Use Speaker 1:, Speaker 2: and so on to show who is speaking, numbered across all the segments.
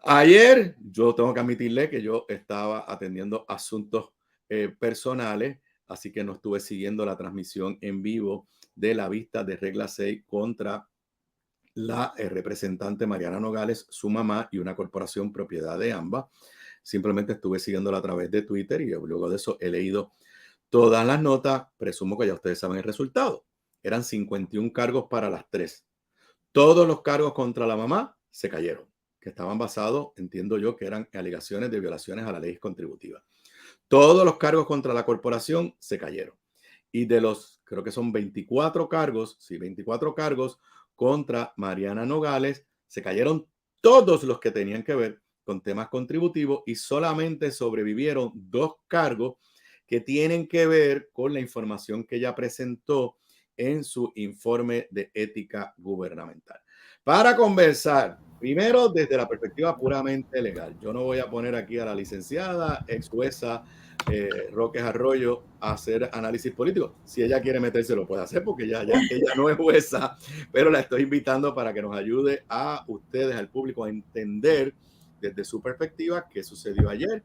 Speaker 1: Ayer yo tengo que admitirle que yo estaba atendiendo asuntos personales, así que no estuve siguiendo la transmisión en vivo de la vista de Regla 6 contra la representante Mariana Nogales, su mamá y una corporación propiedad de ambas. Simplemente estuve siguiéndola a través de Twitter y luego de eso he leído todas las notas. Presumo que ya ustedes saben el resultado. Eran 51 cargos para las tres. Todos los cargos contra la mamá se cayeron, que estaban basados, entiendo yo, que eran alegaciones de violaciones a la ley contributiva. Todos los cargos contra la corporación se cayeron. Y de los, creo que son 24 cargos, sí, 24 cargos contra Mariana Nogales, se cayeron todos los que tenían que ver con temas contributivos y solamente sobrevivieron 2 cargos que tienen que ver con la información que ella presentó en su informe de ética gubernamental. Para conversar, primero desde la perspectiva puramente legal, yo no voy a poner aquí a la licenciada ex jueza Roques Arroyo a hacer análisis político. Si ella quiere meterse, lo puede hacer porque ella no es jueza, pero la estoy invitando para que nos ayude a ustedes, al público, a entender desde su perspectiva qué sucedió ayer.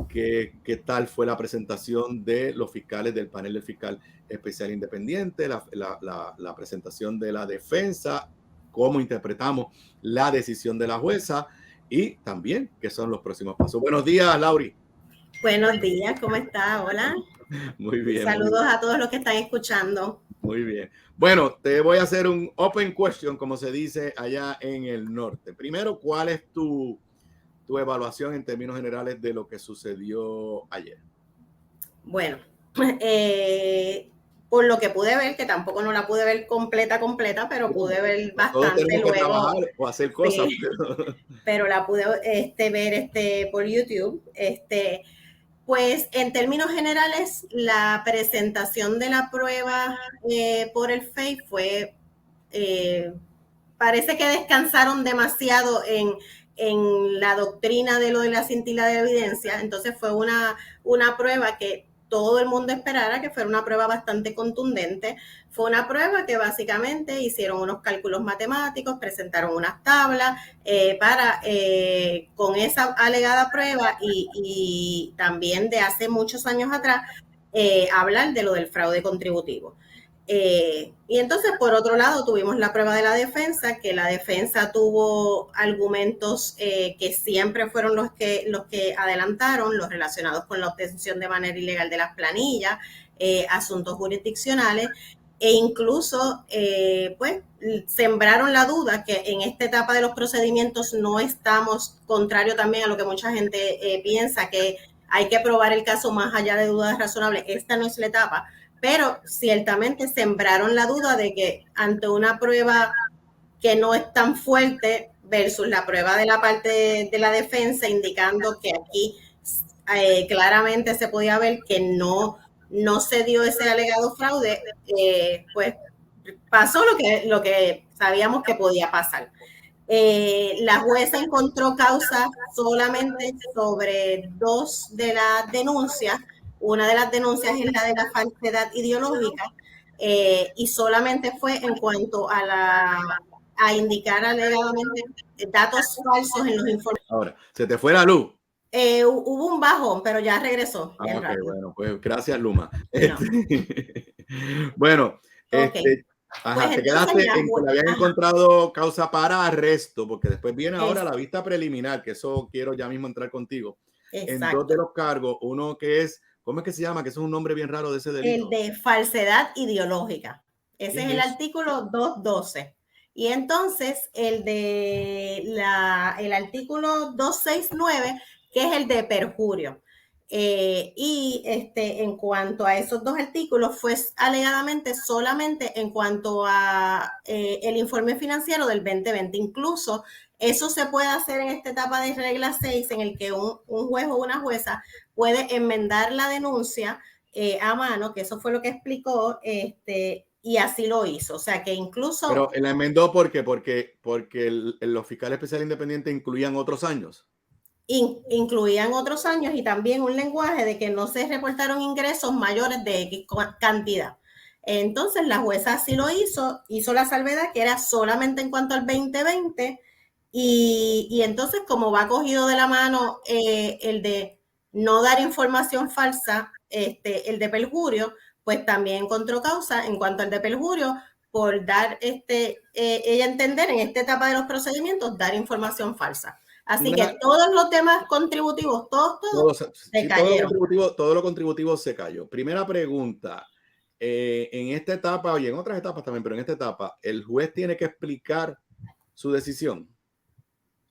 Speaker 1: ¿Qué tal fue la presentación de los fiscales del panel del fiscal especial independiente, la presentación de la defensa, cómo interpretamos la decisión de la jueza y también qué son los próximos pasos? Buenos días, Lauri.
Speaker 2: Buenos días, ¿cómo está? Hola.
Speaker 1: Muy bien.
Speaker 2: Saludos
Speaker 1: muy bien.
Speaker 2: A todos los que están escuchando.
Speaker 1: Muy bien. Bueno, te voy a hacer un open question, como se dice allá en el norte. Primero, ¿cuál es tu evaluación en términos generales de lo que sucedió ayer?
Speaker 2: Bueno, por lo que pude ver, que tampoco no la pude ver completa, pero pude ver bastante
Speaker 1: tenemos
Speaker 2: luego.
Speaker 1: Que trabajar o hacer cosas.
Speaker 2: Sí, pero la pude ver por YouTube. Pues en términos generales, la presentación de la prueba por el FEI fue, parece que descansaron demasiado en la doctrina de lo de la cintila de evidencia. Entonces fue una prueba que todo el mundo esperara que fuera una prueba bastante contundente. Fue una prueba que básicamente hicieron unos cálculos matemáticos, presentaron unas tablas para, con esa alegada prueba y también de hace muchos años atrás, hablar de lo del fraude contributivo. Y entonces, por otro lado, tuvimos la prueba de la defensa, que la defensa tuvo argumentos que siempre fueron los que adelantaron, los relacionados con la obtención de manera ilegal de las planillas, asuntos jurisdiccionales, e incluso, pues, sembraron la duda que en esta etapa de los procedimientos no estamos, contrario también a lo que mucha gente piensa, que hay que probar el caso más allá de dudas razonables. Esta no es la etapa, pero ciertamente sembraron la duda de que ante una prueba que no es tan fuerte versus la prueba de la parte de la defensa, indicando que aquí claramente se podía ver que no se dio ese alegado fraude, pues pasó lo que sabíamos que podía pasar. La jueza encontró causa solamente sobre 2 de las denuncias. Una de las denuncias es la de la falsedad ideológica, y solamente fue en cuanto a indicar alegadamente datos falsos en los informes.
Speaker 1: Ahora, ¿se te fue la luz?
Speaker 2: Hubo un bajón, pero ya regresó.
Speaker 1: Ok, bueno, pues gracias, Luma.
Speaker 2: No.
Speaker 1: Bueno,
Speaker 2: Okay.
Speaker 1: Ajá,
Speaker 2: Pues
Speaker 1: te quedaste en que le habían encontrado causa para arresto, porque después viene ahora la vista preliminar, que eso quiero ya mismo entrar contigo. Exacto. En 2 de los cargos, uno que es, ¿cómo es que se llama? Que eso es un nombre bien raro de ese delito.
Speaker 2: El de falsedad ideológica. Ese es el artículo 212. Y entonces el el artículo 269, que es el de perjurio. Y en cuanto a esos 2 artículos, fue alegadamente solamente en cuanto a el informe financiero del 2020. Incluso eso se puede hacer en esta etapa de regla 6, en el que un juez o una jueza puede enmendar la denuncia a mano, que eso fue lo que explicó, y así lo hizo. O sea, que incluso...
Speaker 1: Pero la enmendó porque los fiscales especiales independientes incluían otros años.
Speaker 2: Incluían otros años y también un lenguaje de que no se reportaron ingresos mayores de X cantidad. Entonces la jueza así lo hizo la salvedad que era solamente en cuanto al 2020 Y entonces, como va cogido de la mano el de no dar información falsa, el de perjurio, pues también encontró causa en cuanto al de perjurio por dar, ella entender en esta etapa de los procedimientos, dar información falsa. Así que
Speaker 1: Una,
Speaker 2: todos los temas contributivos, todos se
Speaker 1: sí,
Speaker 2: cayeron.
Speaker 1: todo lo contributivo se cayó. Primera pregunta, en esta etapa y en otras etapas también, pero en esta etapa, ¿el juez tiene que explicar su decisión?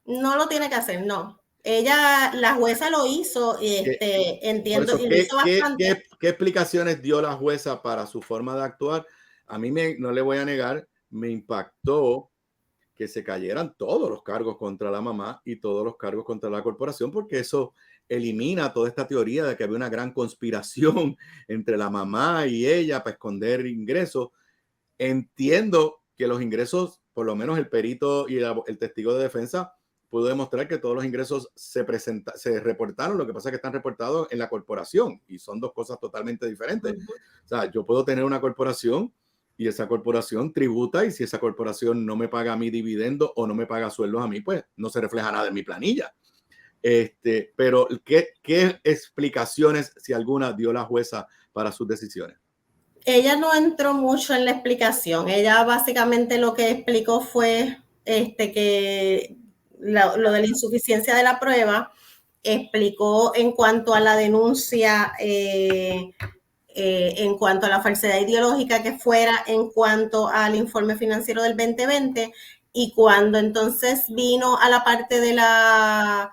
Speaker 2: No lo tiene que hacer, no. Ella, la jueza lo hizo,
Speaker 1: Por
Speaker 2: entiendo,
Speaker 1: eso,
Speaker 2: y lo hizo bastante.
Speaker 1: ¿qué explicaciones dio la jueza para su forma de actuar? A mí no le voy a negar, me impactó que se cayeran todos los cargos contra la mamá y todos los cargos contra la corporación, porque eso elimina toda esta teoría de que había una gran conspiración entre la mamá y ella para esconder ingresos. Entiendo que los ingresos, por lo menos el perito y el testigo de defensa, pudo demostrar que todos los ingresos se reportaron. Lo que pasa es que están reportados en la corporación y son dos cosas totalmente diferentes. O sea, yo puedo tener una corporación y esa corporación tributa, y si esa corporación no me paga a mí dividendo o no me paga sueldos a mí, pues no se refleja nada en mi planilla. Pero ¿qué explicaciones, si alguna, dio la jueza para sus decisiones?
Speaker 2: Ella no entró mucho en la explicación. Ella básicamente lo que explicó fue que lo de la insuficiencia de la prueba, explicó en cuanto a la denuncia, en cuanto a la falsedad ideológica que fuera, en cuanto al informe financiero del 2020, y cuando entonces vino a la parte de la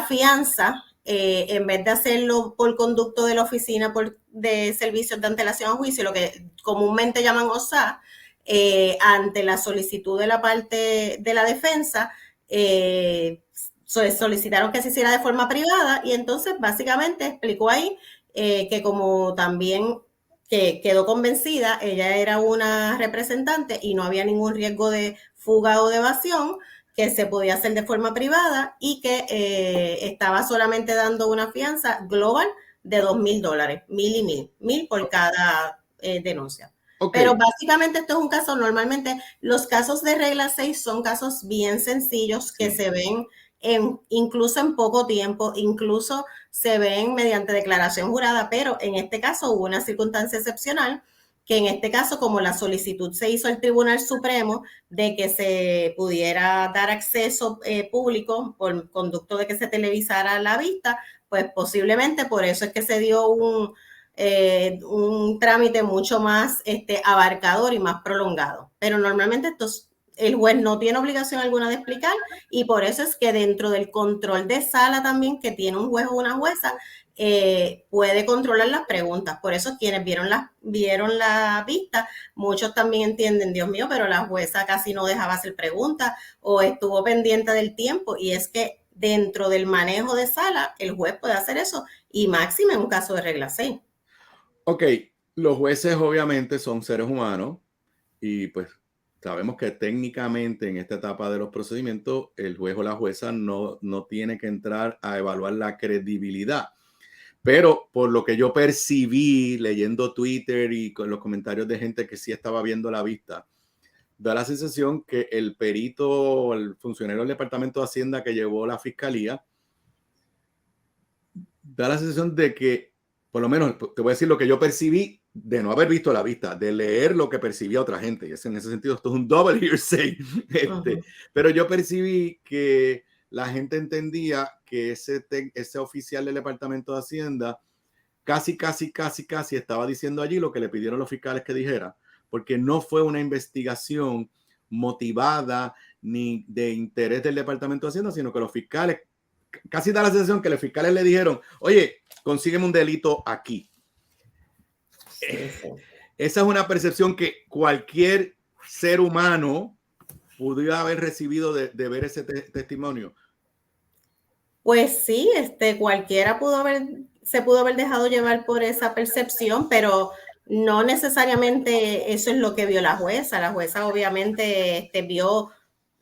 Speaker 2: fianza, en vez de hacerlo por conducto de la oficina de servicios de antelación a juicio, lo que comúnmente llaman OSA, ante la solicitud de la parte de la defensa, solicitaron que se hiciera de forma privada, y entonces básicamente explicó ahí que como también que quedó convencida, ella era una representante y no había ningún riesgo de fuga o de evasión, que se podía hacer de forma privada, y que estaba solamente dando una fianza global de $2,000, 1,000 por cada denuncia.
Speaker 1: Ok.
Speaker 2: Pero básicamente esto es un caso, normalmente los casos de regla 6 son casos bien sencillos que
Speaker 1: Sí.
Speaker 2: se ven incluso en poco tiempo, incluso se ven mediante declaración jurada, pero en este caso hubo una circunstancia excepcional, que en este caso, como la solicitud se hizo al Tribunal Supremo de que se pudiera dar acceso público por conducto de que se televisara la vista, pues posiblemente por eso es que se dio un trámite mucho más abarcador y más prolongado. Pero normalmente el juez no tiene obligación alguna de explicar, y por eso es que dentro del control de sala también que tiene un juez o una jueza, puede controlar las preguntas. Por eso quienes vieron la vista, muchos también entienden, Dios mío, pero la jueza casi no dejaba hacer preguntas o estuvo pendiente del tiempo, y es que dentro del manejo de sala el juez puede hacer eso, y máximo en un caso de regla 6.
Speaker 1: Ok, los jueces obviamente son seres humanos y pues sabemos que técnicamente en esta etapa de los procedimientos el juez o la jueza no tiene que entrar a evaluar la credibilidad. Pero por lo que yo percibí leyendo Twitter y con los comentarios de gente que sí estaba viendo la vista, da la sensación que el perito, el funcionario del Departamento de Hacienda que llevó la fiscalía, da la sensación de que, por lo menos te voy a decir lo que yo percibí de no haber visto la vista, de leer lo que percibía otra gente. Y en ese sentido, esto es un double hearsay. Pero yo percibí que la gente entendía que ese oficial del Departamento de Hacienda casi estaba diciendo allí lo que le pidieron los fiscales que dijera, porque no fue una investigación motivada ni de interés del Departamento de Hacienda, sino que los fiscales, casi da la sensación que los fiscales le dijeron, oye, consígueme un delito aquí. Sí. Esa es una percepción que cualquier ser humano pudiera haber recibido de ver ese testimonio.
Speaker 2: Pues sí, cualquiera se pudo haber dejado llevar por esa percepción, pero no necesariamente eso es lo que vio la jueza. La jueza obviamente vio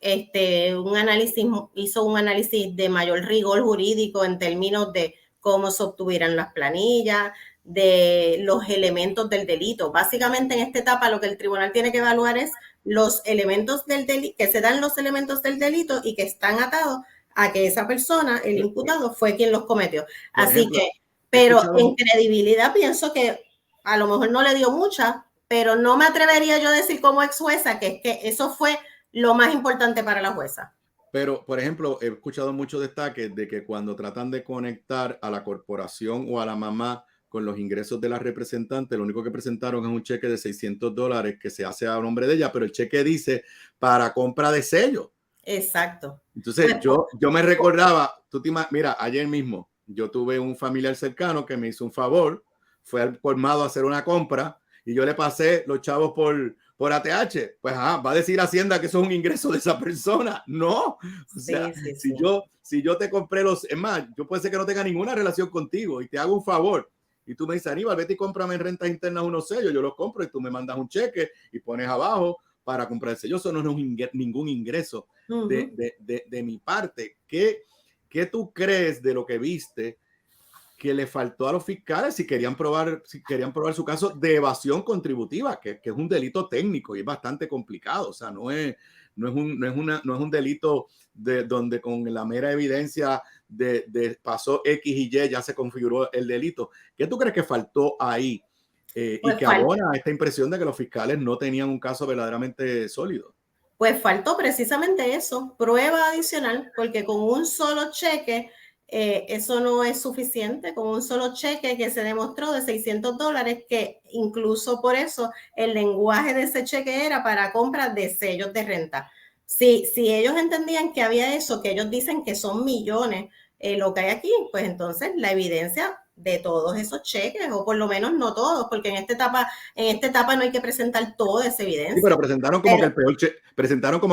Speaker 2: hizo un análisis de mayor rigor jurídico en términos de cómo se obtuvieran las planillas, de los elementos del delito. Básicamente en esta etapa lo que el tribunal tiene que evaluar es los elementos del delito, que se dan los elementos del delito y que están atados a que esa persona, el imputado, fue quien los cometió. Así
Speaker 1: ejemplo,
Speaker 2: que, pero en credibilidad pienso que a lo mejor no le dio mucha, pero no me atrevería yo a decir como ex jueza que es que eso fue lo más importante para la jueza.
Speaker 1: Pero, por ejemplo, he escuchado muchos destaques de que cuando tratan de conectar a la corporación o a la mamá con los ingresos de la representante, lo único que presentaron es un cheque de $600 que se hace a nombre de ella, pero el cheque dice para compra de sello.
Speaker 2: Exacto.
Speaker 1: Entonces, yo me recordaba, mira, ayer mismo yo tuve un familiar cercano que me hizo un favor, fue al colmado a hacer una compra y yo le pasé los chavos por ATH. Pues va a decir Hacienda que eso es un ingreso de esa persona. No, o sea,
Speaker 2: sí.
Speaker 1: Si yo te compré es más, yo puede ser que no tenga ninguna relación contigo y te hago un favor y tú me dices, Aníbal, vete y cómprame en rentas internas unos sellos, yo los compro y tú me mandas un cheque y pones abajo para comprar el sello. Eso no es ningún ingreso de mi parte. ¿Qué tú crees de lo que viste que le faltó a los fiscales si querían probar su caso de evasión contributiva, que es un delito técnico y es bastante complicado? O sea, no es un delito donde con la mera evidencia de pasó X y Y ya se configuró el delito. ¿Qué tú crees que faltó ahí?
Speaker 2: Pues
Speaker 1: y que abona esta impresión de que los fiscales no tenían un caso verdaderamente sólido.
Speaker 2: Pues faltó precisamente eso, prueba adicional, porque con un solo cheque eso no es suficiente, con un solo cheque que se demostró de $600, que incluso por eso el lenguaje de ese cheque era para compra de sellos de renta. Si ellos entendían que había eso, que ellos dicen que son millones lo que hay aquí, pues entonces la evidencia de todos esos cheques, o por lo menos no todos, porque en esta etapa no hay que presentar toda esa evidencia.
Speaker 1: Sí, pero presentaron como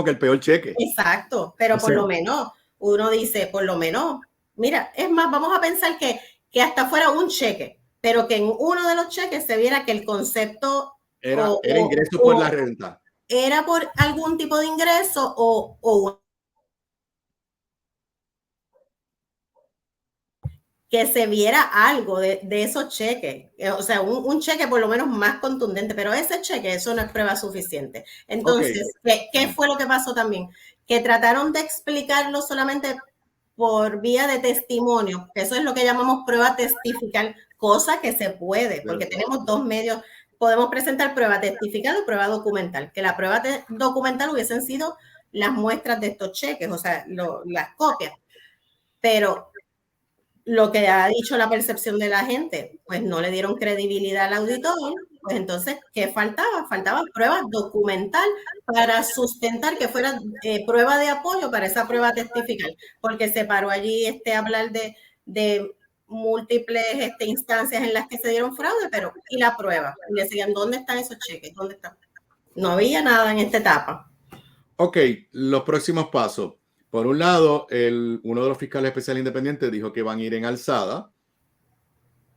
Speaker 1: que el peor cheque.
Speaker 2: Exacto, pero por lo menos uno dice, por lo menos, mira, es más, vamos a pensar que hasta fuera un cheque, pero que en uno de los cheques se viera que el concepto
Speaker 1: era ingreso por la renta.
Speaker 2: Era por algún tipo de ingreso o que se viera algo de esos cheques, o sea, un cheque por lo menos más contundente, pero ese cheque, eso no es prueba suficiente. Entonces, ¿qué fue lo que pasó también? Que trataron de explicarlo solamente por vía de testimonio, que eso es lo que llamamos prueba testifical, cosa que se puede, porque tenemos dos medios, podemos presentar prueba testifical o prueba documental, que la prueba documental hubiesen sido las muestras de estos cheques, o sea, las copias, pero lo que ha dicho la percepción de la gente, pues no le dieron credibilidad al auditor, pues entonces, ¿qué faltaba? Faltaba prueba documental para sustentar que fuera prueba de apoyo para esa prueba testifical, porque se paró allí a hablar de múltiples instancias en las que se dieron fraude, pero ¿y la prueba? Y le decían, ¿dónde están esos cheques? ¿Dónde están? No había nada en esta etapa.
Speaker 1: Ok, los próximos pasos. Por un lado, uno de los fiscales especiales independientes dijo que van a ir en alzada.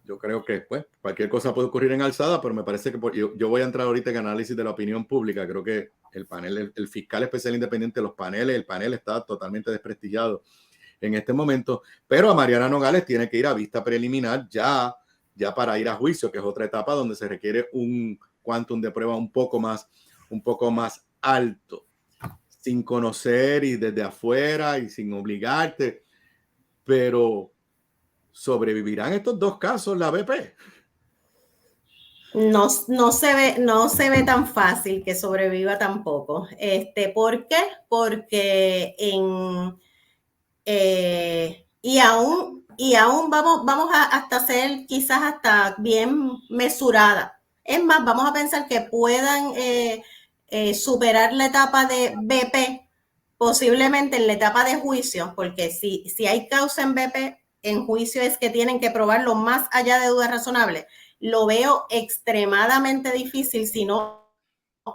Speaker 1: Yo creo que pues, cualquier cosa puede ocurrir en alzada, pero me parece que yo voy a entrar ahorita en análisis de la opinión pública. Creo que el panel, el fiscal especial independiente, el panel está totalmente desprestigiado en este momento. Pero a Mariana Nogales tiene que ir a vista preliminar ya para ir a juicio, que es otra etapa donde se requiere un quantum de prueba un poco más alto, sin conocer y desde afuera y sin obligarte. Pero ¿sobrevivirán estos dos casos la BP?
Speaker 2: No se ve tan fácil que sobreviva tampoco. ¿Por qué? Porque y aún vamos a hasta ser quizás hasta bien mesurada. Es más, vamos a pensar que puedan superar la etapa de BP, posiblemente en la etapa de juicio, porque si hay causa en BP, en juicio es que tienen que probarlo más allá de dudas razonables. Lo veo extremadamente difícil, si no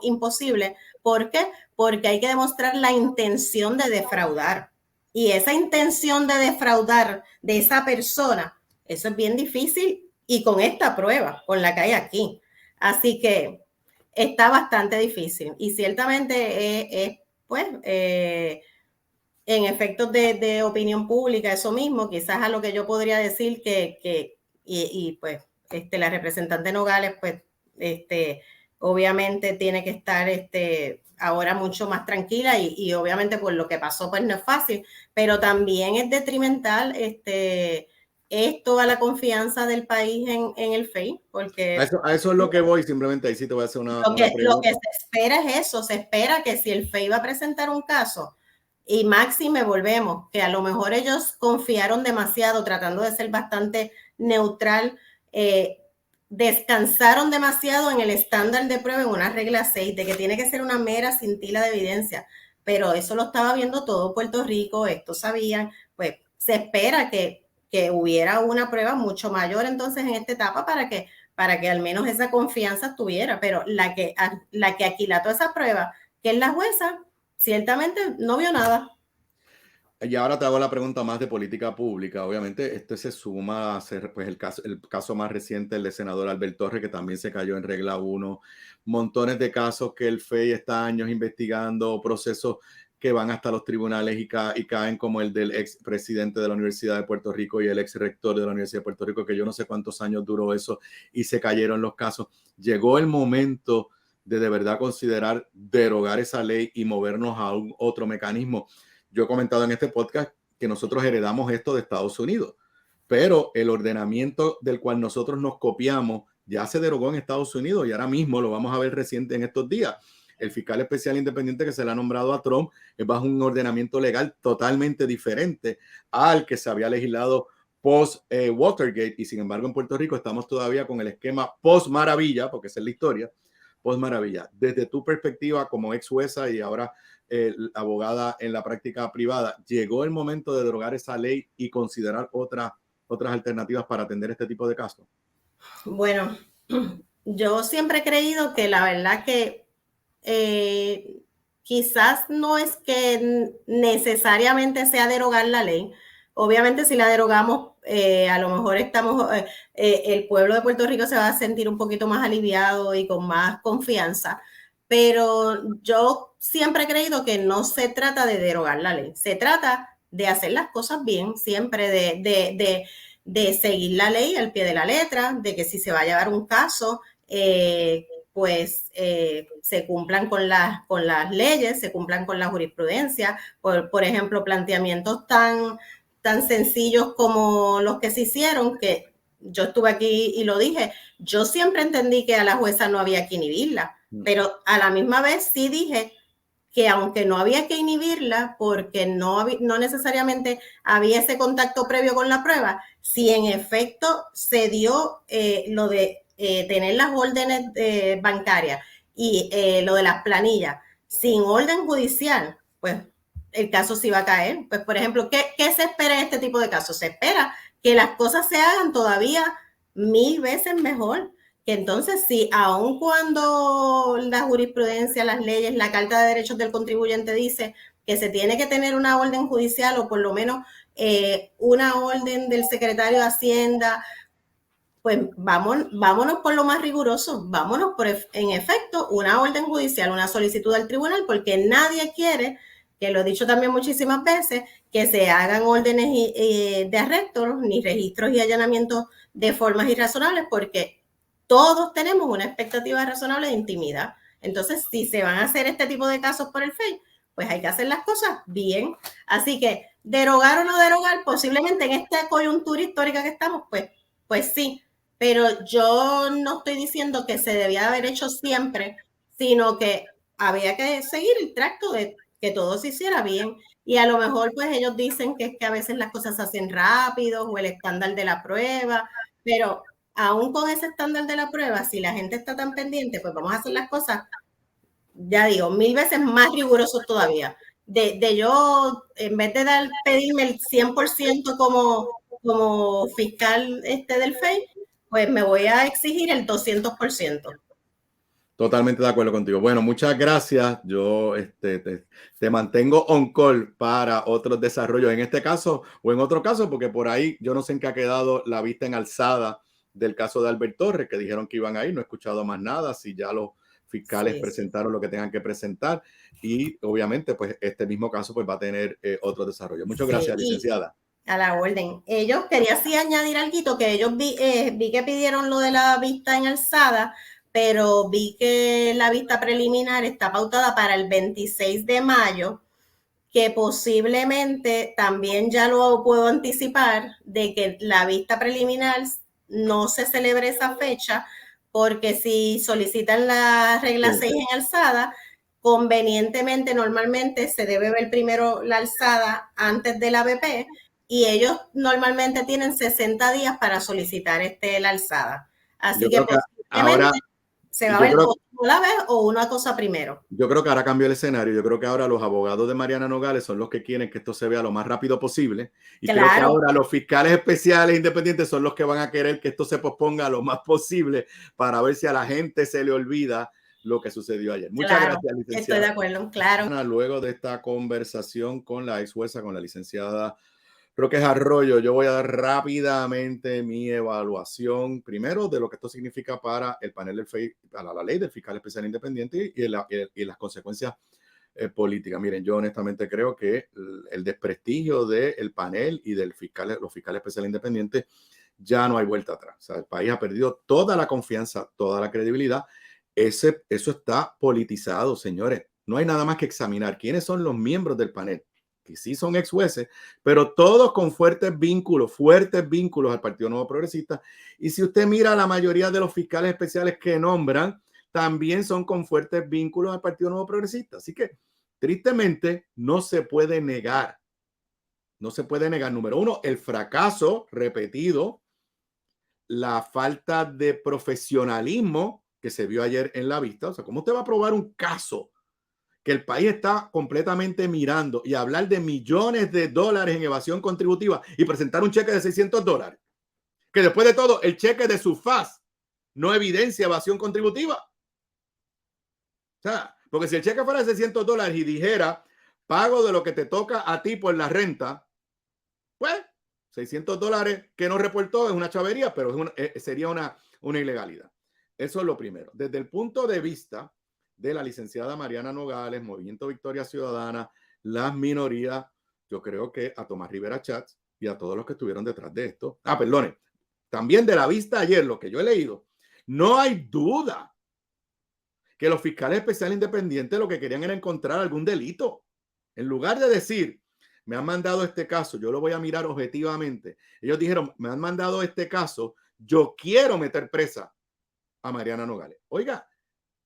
Speaker 2: imposible. ¿Por qué? Porque hay que demostrar la intención de defraudar. Y esa intención de defraudar de esa persona, eso es bien difícil y con esta prueba, con la que hay aquí. Así que está bastante difícil y ciertamente pues en efectos de opinión pública, eso mismo, quizás a lo que yo podría decir y pues la representante Nogales, pues obviamente tiene que estar ahora mucho más tranquila y obviamente por lo que pasó pues no es fácil, pero también es detrimental es toda la confianza del país en el FEI, porque
Speaker 1: a eso es lo que voy, simplemente ahí sí te voy a hacer una
Speaker 2: lo
Speaker 1: pregunta.
Speaker 2: que se espera es eso, se espera que si el FEI va a presentar un caso, y máxime volvemos, que a lo mejor ellos confiaron demasiado tratando de ser bastante neutral, descansaron demasiado en el estándar de prueba en una regla 6, de que tiene que ser una mera cintila de evidencia, pero eso lo estaba viendo todo Puerto Rico, esto sabían, pues se espera que hubiera una prueba mucho mayor entonces en esta etapa para que al menos esa confianza estuviera, pero la que aquilató esa prueba, que es la jueza, ciertamente no vio nada.
Speaker 1: Y ahora te hago la pregunta más de política pública. Obviamente, este se suma a ser pues, el caso más reciente, el del senador Albert Torres, que también se cayó en regla 1. Montones de casos que el FEI está años investigando, procesos que van hasta los tribunales y caen como el del ex presidente de la Universidad de Puerto Rico y el ex rector de la Universidad de Puerto Rico, que yo no sé cuántos años duró eso y se cayeron los casos. Llegó el momento de verdad considerar derogar esa ley y movernos a un otro mecanismo. Yo he comentado en este podcast que nosotros heredamos esto de Estados Unidos, pero el ordenamiento del cual nosotros nos copiamos ya se derogó en Estados Unidos y ahora mismo lo vamos a ver reciente en estos días. El fiscal especial independiente que se le ha nombrado a Trump es bajo un ordenamiento legal totalmente diferente al que se había legislado post Watergate, y sin embargo en Puerto Rico estamos todavía con el esquema post Maravilla, porque esa es la historia, post Maravilla. Desde tu perspectiva como ex jueza y ahora abogada en la práctica privada, ¿llegó el momento de derogar esa ley y considerar otras alternativas para atender este tipo de casos?
Speaker 2: Bueno, yo siempre he creído que la verdad que quizás no es que necesariamente sea derogar la ley. Obviamente si la derogamos, a lo mejor el pueblo de Puerto Rico se va a sentir un poquito más aliviado y con más confianza, pero yo siempre he creído que no se trata de derogar la ley, se trata de hacer las cosas bien, siempre de seguir la ley al pie de la letra, de que si se va a llevar un caso, pues se cumplan con las leyes, se cumplan con la jurisprudencia. Por ejemplo, planteamientos tan sencillos como los que se hicieron, que yo estuve aquí y lo dije, yo siempre entendí que a la jueza no había que inhibirla, pero a la misma vez sí dije que aunque no había que inhibirla porque no necesariamente había ese contacto previo con la prueba, si en efecto se dio lo de tener las órdenes bancarias y lo de las planillas sin orden judicial, pues el caso sí va a caer. Pues, por ejemplo, ¿qué se espera en este tipo de casos? Se espera que las cosas se hagan todavía 1000 veces mejor. Que entonces, sí, aun cuando la jurisprudencia, las leyes, la Carta de Derechos del Contribuyente dice que se tiene que tener una orden judicial o por lo menos una orden del secretario de Hacienda, pues vámonos por lo más riguroso, vámonos por en efecto una orden judicial, una solicitud al tribunal, porque nadie quiere, que lo he dicho también muchísimas veces, que se hagan órdenes de arresto ni registros y allanamientos de formas irrazonables, porque todos tenemos una expectativa razonable de intimidad. Entonces, si se van a hacer este tipo de casos por el FEI, pues hay que hacer las cosas bien. Así que, derogar o no derogar, posiblemente en esta coyuntura histórica que estamos, pues sí, pero yo no estoy diciendo que se debía haber hecho siempre, sino que había que seguir el tracto de que todo se hiciera bien. Y a lo mejor pues ellos dicen que es que a veces las cosas se hacen rápido o el estándar de la prueba, pero aún con ese estándar de la prueba, si la gente está tan pendiente, pues vamos a hacer las cosas, ya digo, 1000 veces más rigurosos todavía. De yo, en vez de pedirme el 100% como fiscal del FEI, pues me voy a exigir el 200%.
Speaker 1: Totalmente de acuerdo contigo. Bueno, muchas gracias. Yo te mantengo on call para otros desarrollos en este caso o en otro caso, porque por ahí yo no sé en qué ha quedado la vista en alzada del caso de Albert Torres, que dijeron que iban a ir. No he escuchado más nada, si ya los fiscales presentaron lo que tengan que presentar, y obviamente pues este mismo caso pues va a tener otro desarrollo. Muchas gracias, licenciada.
Speaker 2: A la orden. Ellos, quería así añadir algo, que ellos vi que pidieron lo de la vista en alzada pero vi que la vista preliminar está pautada para el 26 de mayo, que posiblemente también ya lo puedo anticipar de que la vista preliminar no se celebre esa fecha, porque si solicitan la regla 6 en alzada, convenientemente normalmente se debe ver primero la alzada antes del ABP, y ellos normalmente tienen 60 días para solicitar la alzada. Así
Speaker 1: Yo
Speaker 2: que
Speaker 1: creo que ahora,
Speaker 2: posiblemente se va a
Speaker 1: yo
Speaker 2: ver
Speaker 1: creo,
Speaker 2: o la vez o una cosa primero.
Speaker 1: yo creo que ahora cambió el escenario. Yo creo que ahora los abogados de Mariana Nogales son los que quieren que esto se vea lo más rápido posible. Y creo que
Speaker 2: Claro.
Speaker 1: ahora los fiscales especiales independientes son los que van a querer que esto se posponga lo más posible para ver si a la gente se le olvida lo que sucedió ayer. Muchas
Speaker 2: Claro,
Speaker 1: gracias,
Speaker 2: estoy de
Speaker 1: licenciada.
Speaker 2: acuerdo, claro.
Speaker 1: Luego de esta conversación con la ex jueza, con la licenciada Roque Arroyo, yo voy a dar rápidamente mi evaluación, primero, de lo que esto significa para el panel para la ley del fiscal especial independiente y las consecuencias políticas. Miren, yo honestamente creo que el desprestigio del panel y los fiscales especiales independientes ya no hay vuelta atrás. O sea, el país ha perdido toda la confianza, toda la credibilidad. Eso está politizado, señores. No hay nada más que examinar quiénes son los miembros del panel, que sí son ex jueces, pero todos con fuertes vínculos al Partido Nuevo Progresista. Y si usted mira, la mayoría de los fiscales especiales que nombran también son con fuertes vínculos al Partido Nuevo Progresista. Así que, tristemente, no se puede negar, número uno, el fracaso repetido, la falta de profesionalismo que se vio ayer en la vista. O sea, ¿cómo usted va a probar un caso que el país está completamente mirando y hablar de millones de dólares en evasión contributiva y presentar un cheque de $600? Que después de todo, el cheque de su FAS no evidencia evasión contributiva. O sea, porque si el cheque fuera de $600 y dijera pago de lo que te toca a ti por la renta, pues $600 que no reportó es una chavería, pero sería una ilegalidad. Eso es lo primero. Desde el punto de vista de la licenciada Mariana Nogales, Movimiento Victoria Ciudadana, las minorías, yo creo que a Tomás Rivera Chats y a todos los que estuvieron detrás de esto, perdone, también de la vista ayer, lo que yo he leído, no hay duda que los fiscales especiales independientes lo que querían era encontrar algún delito. En lugar de decir, me han mandado este caso, yo lo voy a mirar objetivamente. Ellos dijeron, me han mandado este caso, yo quiero meter presa a Mariana Nogales. Oiga,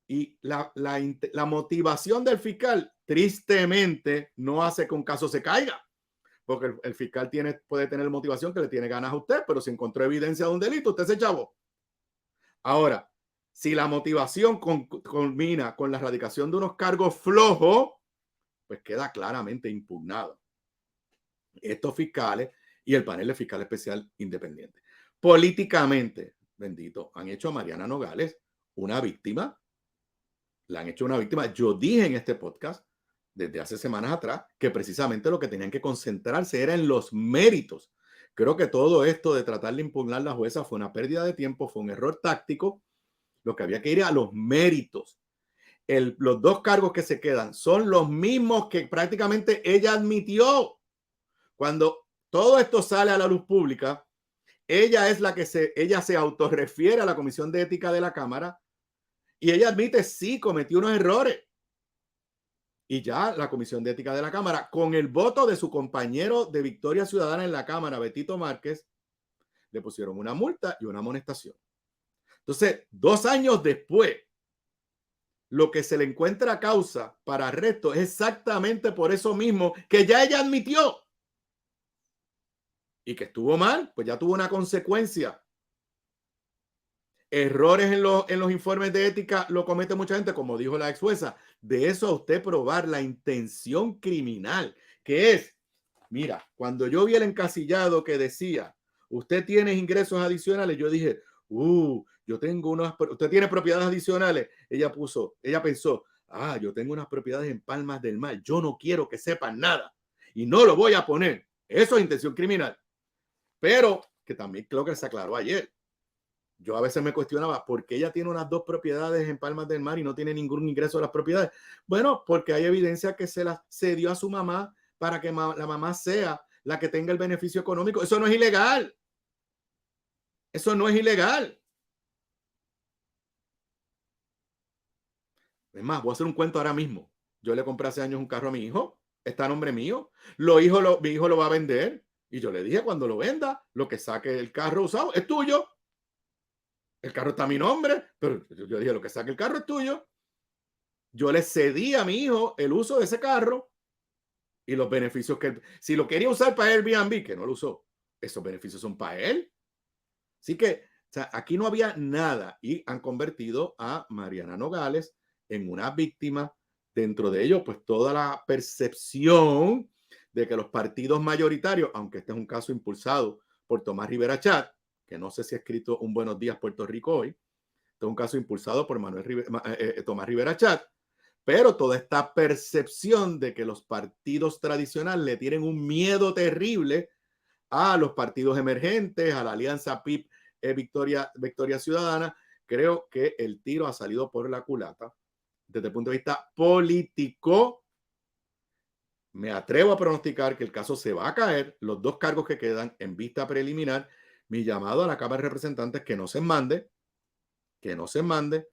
Speaker 1: y la motivación del fiscal tristemente no hace que un caso se caiga, porque el fiscal puede tener motivación que le tiene ganas a usted, pero si encontró evidencia de un delito, usted se chavó. Ahora, si la motivación culmina con la erradicación de unos cargos flojos, pues queda claramente impugnado. Estos fiscales y el panel de fiscal especial independiente. Políticamente, bendito, han hecho a Mariana Nogales una víctima. La han hecho una víctima. Yo dije en este podcast desde hace semanas atrás que precisamente lo que tenían que concentrarse era en los méritos. Creo que todo esto de tratar de impugnar la jueza fue una pérdida de tiempo, fue un error táctico. Lo que había que ir a los méritos. Los dos cargos que se quedan son los mismos que prácticamente ella admitió. Cuando todo esto sale a la luz pública, ella es la que ella se autorrefiere a la Comisión de Ética de la Cámara y ella admite sí cometió unos errores. Y ya la Comisión de Ética de la Cámara, con el voto de su compañero de Victoria Ciudadana en la Cámara, Betito Márquez, le pusieron una multa y una amonestación. Entonces, 2 años después, lo que se le encuentra causa para arresto es exactamente por eso mismo que ya ella admitió. Y que estuvo mal, pues ya tuvo una consecuencia. Errores en los informes de ética lo comete mucha gente, como dijo la ex jueza. De eso a usted probar la intención criminal, que es, mira, cuando yo vi el encasillado que decía, usted tiene ingresos adicionales, yo dije, yo tengo usted tiene propiedades adicionales. Ella pensó, yo tengo unas propiedades en Palmas del Mar, yo no quiero que sepan nada y no lo voy a poner. Eso es intención criminal. Pero que también creo que se aclaró ayer. Yo a veces me cuestionaba por qué ella tiene unas 2 propiedades en Palmas del Mar y no tiene ningún ingreso de las propiedades. Bueno, porque hay evidencia que se las cedió a su mamá para que la mamá sea la que tenga el beneficio económico. Eso no es ilegal. Eso no es ilegal. Es más, voy a hacer un cuento ahora mismo. Yo le compré hace años un carro a mi hijo, está a nombre mío. Mi hijo lo va a vender y yo le dije, cuando lo venda, lo que saque el carro usado es tuyo. El carro está a mi nombre, pero yo dije, lo que saque el carro es tuyo. Yo le cedí a mi hijo el uso de ese carro y los beneficios que si lo quería usar para Airbnb, que no lo usó, esos beneficios son para él. Así que, o sea, aquí no había nada y han convertido a Mariana Nogales en una víctima. Dentro de ello, pues toda la percepción de que los partidos mayoritarios, aunque este es un caso impulsado por Tomás Rivera Chat, que no sé si ha escrito un Buenos Días Puerto Rico hoy, este es un caso impulsado por Tomás Rivera Chat, pero toda esta percepción de que los partidos tradicionales le tienen un miedo terrible a los partidos emergentes, a la alianza PIB Victoria Ciudadana, creo que el tiro ha salido por la culata. Desde el punto de vista político, me atrevo a pronosticar que el caso se va a caer, los dos cargos que quedan en vista preliminar. Mi llamado a la Cámara de Representantes que no se mande,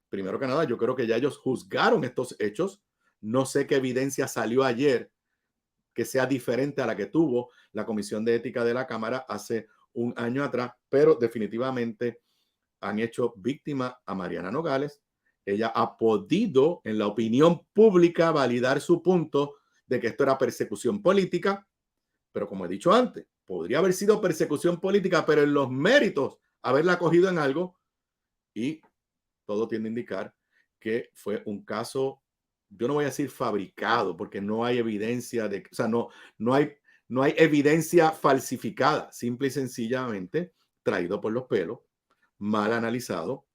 Speaker 1: Primero que nada, yo creo que ya ellos juzgaron estos hechos. No sé qué evidencia salió ayer que sea diferente a la que tuvo la Comisión de Ética de la Cámara hace un año atrás, pero definitivamente han hecho víctima a Mariana Nogales. Ella ha podido, en la opinión pública, validar su punto de que esto era persecución política, pero como he dicho antes, podría haber sido persecución política, pero en los méritos haberla cogido en algo, y todo tiende a indicar que fue un caso, yo no voy a decir fabricado, porque no hay evidencia de, o sea, no hay evidencia falsificada, simple y sencillamente traído por los pelos, mal analizado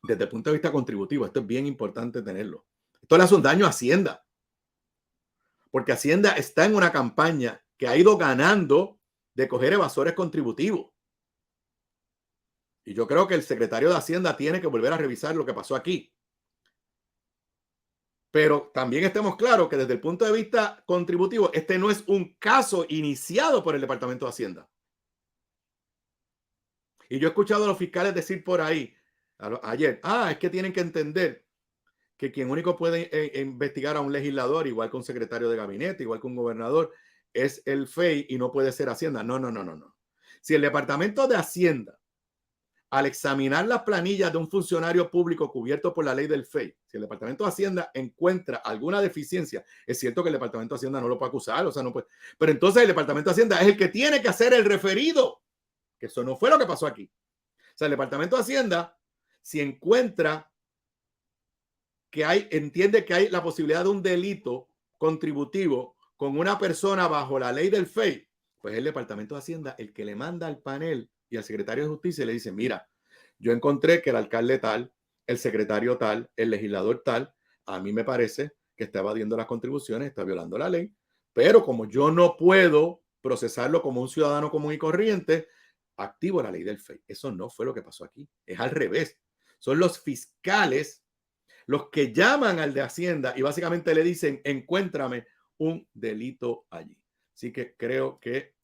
Speaker 1: desde el punto de vista contributivo. Esto es bien importante tenerlo. Esto le hace un daño a Hacienda, porque Hacienda está en una campaña que ha ido ganando de coger evasores contributivos. Y yo creo que el secretario de Hacienda tiene que volver a revisar lo que pasó aquí. Pero también estemos claros que desde el punto de vista contributivo, este no es un caso iniciado por el Departamento de Hacienda. Y yo he escuchado a los fiscales decir por ahí ayer, es que tienen que entender que quien único puede investigar a un legislador, igual que un secretario de gabinete, igual que un gobernador, es el FEI y no puede ser Hacienda. No. Si el Departamento de Hacienda, al examinar las planillas de un funcionario público cubierto por la ley del FEI, si el Departamento de Hacienda encuentra alguna deficiencia, es cierto que el Departamento de Hacienda no lo puede acusar, o sea, no puede, pero entonces el Departamento de Hacienda es el que tiene que hacer el referido, que eso no fue lo que pasó aquí. O sea, el Departamento de Hacienda, si encuentra entiende que hay la posibilidad de un delito contributivo con una persona bajo la ley del FEI, pues el Departamento de Hacienda el que le manda al panel y al secretario de Justicia le dice, mira, yo encontré que el alcalde tal, el secretario tal, el legislador tal, a mí me parece que está evadiendo las contribuciones, está violando la ley, pero como yo no puedo procesarlo como un ciudadano común y corriente, activo la ley del FEI. Eso no fue lo que pasó aquí, es al revés. Son los fiscales los que llaman al de Hacienda y básicamente le dicen, encuéntrame un delito allí. Así que creo que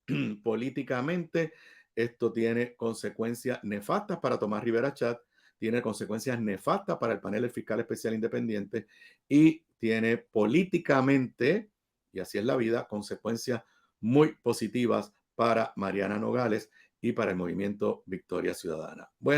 Speaker 1: políticamente esto tiene consecuencias nefastas para Tomás Rivera Chat, tiene consecuencias nefastas para el panel del fiscal especial independiente y tiene políticamente, y así es la vida, consecuencias muy positivas para Mariana Nogales y para el movimiento Victoria Ciudadana. Bueno.